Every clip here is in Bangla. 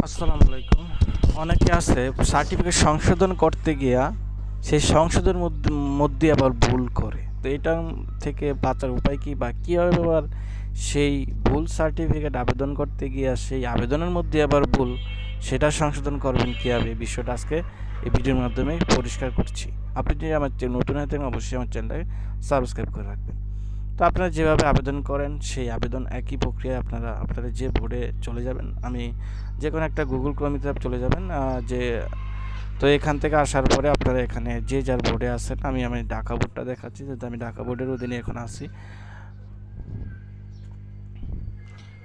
আসসালামু আলাইকুম। অনেকে আছে সার্টিফিকেট সংশোধন করতে গিয়া সেই সংশোধনের মধ্যে আবার ভুল করে। তো এটার থেকে বাঁচার উপায় কি বা কীভাবে আবার সেই ভুল সার্টিফিকেট আবেদন করতে গিয়া সেই আবেদনের মধ্যে আবার ভুল সেটা সংশোধন করবেন কীভাবে, এই বিষয়টা আজকে এই ভিডিওর মাধ্যমে পরিষ্কার করছি। আপনি যদি আমার নতুন হয়ে থাকেন অবশ্যই আমার চ্যানেলটাকে সাবস্ক্রাইব করে রাখবেন। তো আপনারা যেভাবে আবেদন করেন সেই আবেদন একই প্রক্রিয়ায় আপনারা যে বোর্ডে চলে যাবেন, আমি যে কোনো একটা গুগল ক্রোমিতে চলে যাবেন। যে তো এখান থেকে আসার পরে আপনারা এখানে যে যার বোর্ডে আছেন, আমি ঢাকা বোর্ডটা দেখাচ্ছি যেহেতু আমি ঢাকা বোর্ডের অধীনে এখন আছি।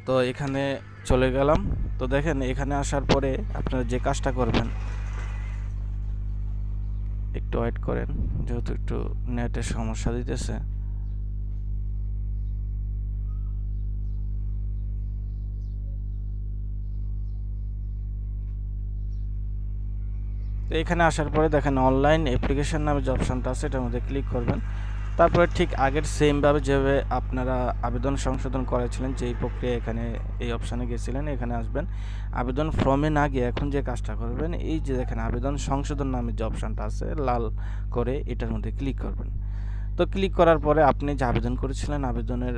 তো এখানে চলে গেলাম। তো দেখেন এখানে আসার পরে আপনারা যে কাজটা করবেন, একটু ওয়েট করেন যেহেতু একটু নেটের সমস্যা দিতেছে। তো এখানে আসার পরে দেখেন অনলাইন অ্যাপ্লিকেশন নামে যে অপশানটা আছে এটার মধ্যে ক্লিক করবেন। তারপরে ঠিক আগের সেমভাবে যেভাবে আপনারা আবেদন সংশোধন করেছিলেন যেই প্রক্রিয়া এখানে এই অপশানে গেছিলেন এখানে আসবেন। আবেদন ফর্মে না গিয়ে এখন যে কাজটা করবেন, এই যে দেখেন আবেদন সংশোধন নামে যে অপশানটা আছে লাল করে এটার মধ্যে ক্লিক করবেন। তো ক্লিক করার পরে আপনি যে আবেদন করেছিলেন আবেদনের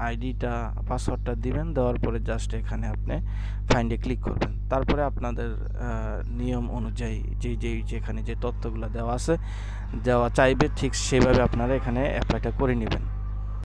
আইডিটা পাসওয়ার্ডটা দিবেন, দেওয়ার পরে জাস্ট এখানে আপনি ফাইন্ডে ক্লিক করবেন। তারপরে আপনাদের নিয়ম অনুযায়ী যেখানে যে তথ্যগুলো দেওয়া আছে দেওয়া চাইবে ঠিক সেভাবে আপনারা এখানে অ্যাপ্লাইটা করে নেবেন।